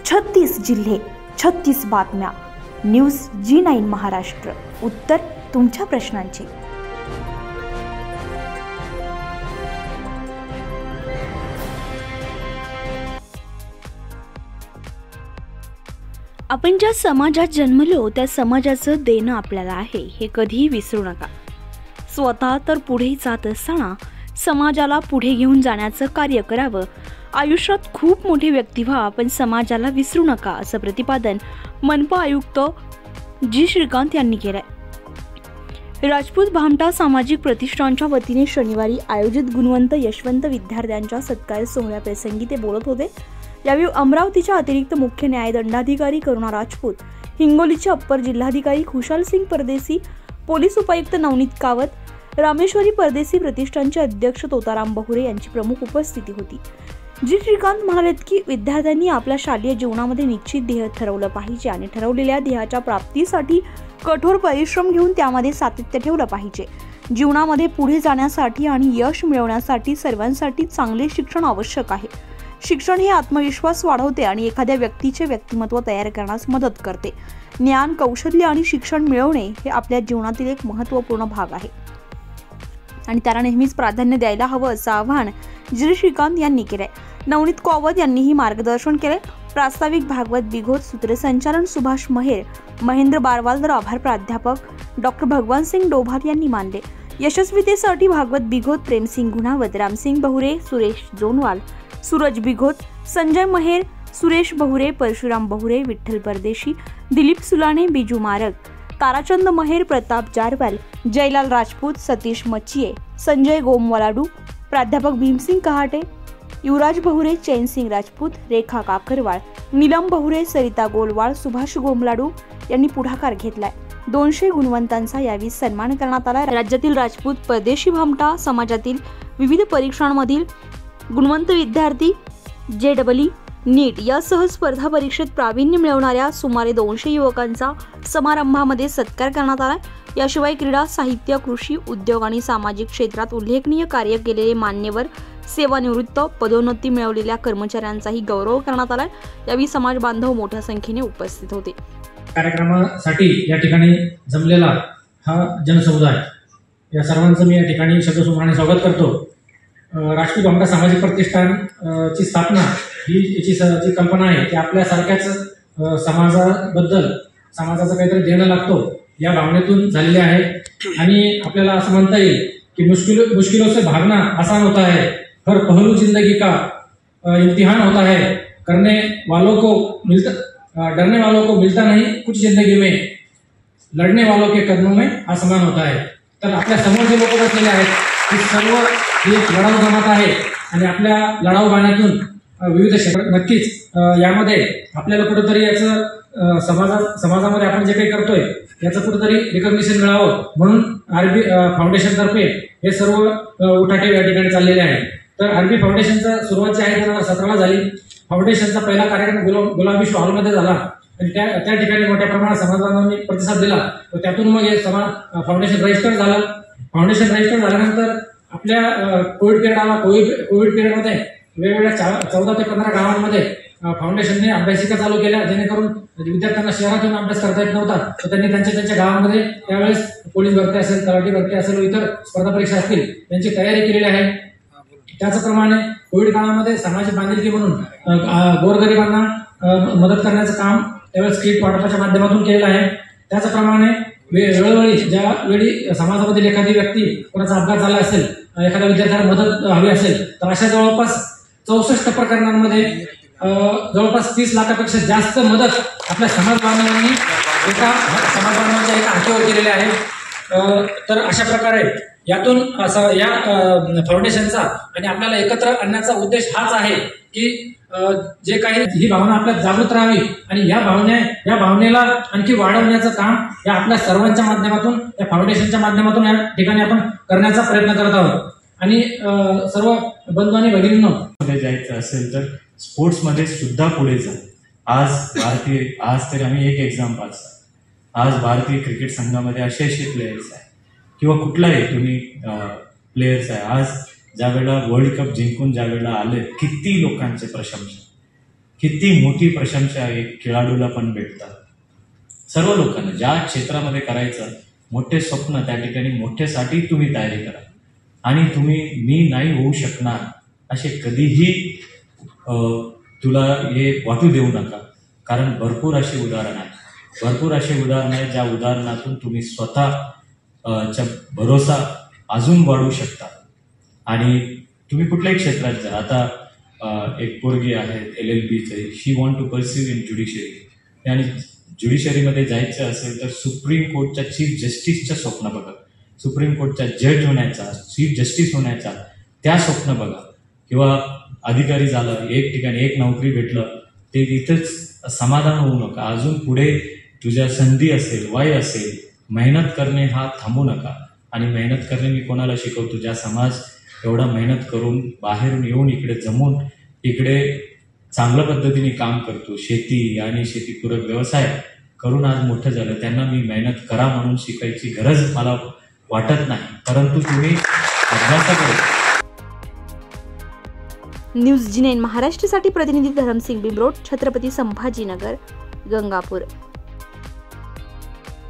36 जिल्हे, 36 बातम्या. News G9 Maharashtra. उत्तर तुमच्या प्रश्नांचे. आपण ज्या समाजात जन्मलो त्या समाजाचं देणं आपल्याला आहे हे कधीही विसरू नका. स्वतः तर पुढे जात असताना समाजाला पुढे घेऊन जाण्याचं कार्य करावं. आयुष्यात खूप मोठी व्यक्ती व्हा, पण समाजाला विसरू नका, असं प्रतिपादन मनपा आयुक्त जी श्रीकांत यांनी केलंय. राजपूत भामटा सामाजिक प्रतिष्ठानच्या वतीने शनिवारी आयोजित गुणवंत यशवंत विद्यार्थ्यांच्या सत्कार सोहळ्याप्रसंगी ते बोलत होते. यावेळी अमरावतीच्या अतिरिक्त मुख्य न्यायदंडाधिकारी करुणा राजपूत, हिंगोलीचे अप्पर जिल्हाधिकारी खुशाल सिंग परदेसी, पोलीस उपायुक्त नवनीत कावत, रामेश्वरी परदेसी प्रतिष्ठानचे अध्यक्ष तोताराम बहुरे यांची प्रमुख उपस्थिती होती. जी श्रीकांत म्हणालेत की विद्यार्थ्यांनी आपल्या शालेय जीवनामध्ये निश्चित ध्येय ठरवलं पाहिजे आणि ठरवलेल्या ध्येयाच्या प्राप्तीसाठी कठोर परिश्रम घेऊन त्यामध्ये सातत्य ठेवलं पाहिजे. जीवनामध्ये पुढे जाण्यासाठी आणि यश मिळवण्यासाठी सर्वांसाठी चांगले शिक्षण आवश्यक आहे. शिक्षण हे आत्मविश्वास वाढवते आणि एखाद्या व्यक्तीचे व्यक्तिमत्व तयार करण्यास मदत करते. ज्ञान, कौशल्य आणि शिक्षण मिळवणे हे आपल्या जीवनातील एक महत्त्वपूर्ण भाग आहे आणि त्याला नेहमीच प्राधान्य द्यायला हवं, असं आवाहन जी श्रीकांत यांनी केलंय. नवनीत कावत यांनीही मार्गदर्शन केले. प्रास्ताविक भागवत बिघोत, सूत्रसंचालन सुभाष महेर, महेंद्र बारवाल, आभार प्राध्यापक डॉक्टर भगवान सिंग डोभाल यांनी मानले. यशस्वीतेसाठी भागवत बिघोत, प्रेमसिंग गुणावत, रामसिंग बहुरे, सुरेश जोनवाल, सूरज बिघोत, संजय महेर, सुरेश बहुरे, परशुराम बहुरे, विठ्ठल परदेशी, दिलीप सुलाणे, बिजू मारक, ताराचंद महेर, प्रताप जारवाल, जयलाल राजपूत, सतीश मचिये, संजय गोमवालाडू, प्राध्यापक भीमसिंग कहाटे, युवराज बहुरे, चैनसिंग राजपूत, रेखा काकरवाळ, नीलम बहुरे, सरिता गोलवाळ, सुभाष गोमलाडू यांनी पुढाकार घेतलाय. 200 गुणवंतांचा यावेळी सन्मान करण्यात आला. राज्यातील राजपूत, परदेशी, भामटा समाजातील विविध परीक्षांमधील गुणवंत विद्यार्थी, JEE, नीट यासह स्पर्धा परीक्षेत प्रावीण्य मिळवणाऱ्या सुमारे 200 युवकांचा समारंभामध्ये सत्कार करण्यात आला. याशिवाय क्रीडा, साहित्य, कृषी, उद्योग आणि सामाजिक क्षेत्रात उल्लेखनीय कार्य केलेले मान्यवर, सेवानिवृत्त, पदोन्नती मिळवलेल्या कर्मचाऱ्यांचाही गौरव करण्यात आला. यावेळी समाज बांधव मोठ्या संख्येने उपस्थित होते. कार्यक्रमासाठी या ठिकाणी जमलेला हा जनसमुदाय, या सर्वांचं मी या ठिकाणी शब्दसुमनाने स्वागत करतो. राजपूत भामटा सामाजिक प्रतिष्ठान ची स्थापना ही जी कल्पना आहे ती आपल्यासारख्याच समाजाबद्दल, समाजाचं काहीतरी देणं लागतो या भावनेतून झालेली आहे. आणि आपल्याला असं म्हणता येईल की मुश्किलों से भागना आसान होता है, हर पहलू जिंदगी का इम्तिहान होता है, डरने वालों को मिलता नहीं कुछ जिंदगी में, लड़ने वालों के कदमों में आसमान होता है. तर आपल्या समोर जे लोक बसलेले आहेत ते सर्व ही एक लढाऊ जमात आहे आणि आपल्या लढाऊ गाण्यातून विविध क्षेत्रात नक्कीच यामध्ये आपल्याला कुठेतरी याचं समाजामध्ये आपण जे काही करतोय याचं कुठेतरी रिकॉग्निशन मिळावं म्हणून RB फाउंडेशन तर्फे हे सर्व उठाठेव या ठिकाणी चाललेले आहे. तर RB फाउंडेशनचा सुरुवात जी आहे 2017ला झाली. फाउंडेशनचा पहिला कार्यक्रम गुलाबी हॉलमध्ये झाला आणि त्या ठिकाणी मोठ्या प्रमाणात समाजबांधवांनी प्रतिसाद दिला. त्यातून मग हे फाउंडेशन रजिस्टर झालं. फाउंडेशन रजिस्टर झाल्यानंतर आपल्या कोविड पिरियड आला. कोविड पिरियडमध्ये वेगवेगळ्या 14 ते 15 गावांमध्ये फाउंडेशनने अभ्यासिका चालू केल्या, जेणेकरून विद्यार्थ्यांना शहरातून अभ्यास करता येत नव्हता. तर त्यांनी त्यांच्या गावामध्ये त्यावेळेस पोलीस भरती असेल, तलाठी भरती असेल, इतर स्पर्धा परीक्षा असतील त्यांची तयारी केलेली आहे. त्याचप्रमाणे कोविड काळामध्ये सामाजिक बांधिलकी म्हणून गोरगरिबांना मदत करण्याचं काम त्यावेळेस किट वाटपाच्या माध्यमातून केलेलं आहे. त्याचप्रमाणे वेळोवेळी ज्या वेळी समाजामधील एखादी व्यक्ती कोणाचा अपघात झाला असेल, एखाद्या विद्यार्थ्याला मदत हवी असेल तर अशा जवळपास 64 प्रकरणांमध्ये जवळपास 30 लाखापेक्षा जास्त मदत आपल्या समाज बांधवांनी एका हातावर केलेली आहे. तर अशा प्रकारे यातून या फाउंडेशनचा आणि आपल्याला एकत्र आणण्याचा उद्देश हाच आहे की जे काही ही भावना आपल्यात जागृत राहावी आणि या भावनेला आणखी वाढवण्याचं काम या आपल्या सर्वांच्या माध्यमातून, या फाउंडेशनच्या माध्यमातून या ठिकाणी आपण करण्याचा प्रयत्न करत आहोत. आणि सर्व बंधू आणि भगिनींनो, जायचं असेल तर स्पोर्ट्समध्ये सुद्धा पुढे जा. आज तरी आम्ही एक एक्झाम्पल, आज भारतीय क्रिकेट संघामध्ये असे प्लेयर्स आहे किंवा कुठलाही तुम्ही प्लेयर्स आहे, आज ज्या वेळेला वर्ल्ड कप जिंकून ज्या वेळेला आले किती लोकांचे प्रशंसा, किती मोठी प्रशंसा एक खेळाडूला पण भेटतात. सर्व लोकांना ज्या क्षेत्रामध्ये करायचं मोठे स्वप्न त्या ठिकाणी मोठ्यासाठी तुम्ही तयारी करा. आणि तुम्ही मी नाही होऊ शकणार असे कधीही तुला हे वाटू देऊ नका. कारण भरपूर अशी उदाहरणं आहेत ज्या उदाहरणातून तुम्ही स्वतःचा भरोसा अजून वाढवू शकता. आणि तुम्ही कुठल्याही क्षेत्रात जा. आता एक पोरगी आहे LLBचे, she want to pursue in judiciary. आणि ज्युडिशरीमध्ये जायचं असेल तर सुप्रीम कोर्टच्या चीफ जस्टिसचं स्वप्न बघा, सुप्रीम कोर्टचा जज होण्याचा, चीफ जस्टिस होण्याचा त्या स्वप्न बघा. किंवा अधिकारी झालं, एक ठिकाणी एक नोकरी भेटलं ते इथंच समाधान होऊ नका. अजून पुढे तुझ्या संधी असेल, वय असेल, मेहनत करणे हा थांबू नका. आणि मेहनत करणे मी कोणाला शिकवतो, ज्या समाज एवढा मेहनत करून बाहेरून येऊन इकडे जमून इकडे चांगल्या पद्धतीने काम करतो, शेती आणि शेतीपूरक व्यवसाय करून आज मोठं झालं, त्यांना मी मेहनत करा म्हणून शिकायची गरज मला वाटत नाही. परंतु तुम्ही अभ्यासाकडे. न्यूज जी9 महाराष्ट्रासाठी प्रतिनिधी धरमसिंग बिंबरोड, छत्रपती संभाजीनगर, गंगापूर.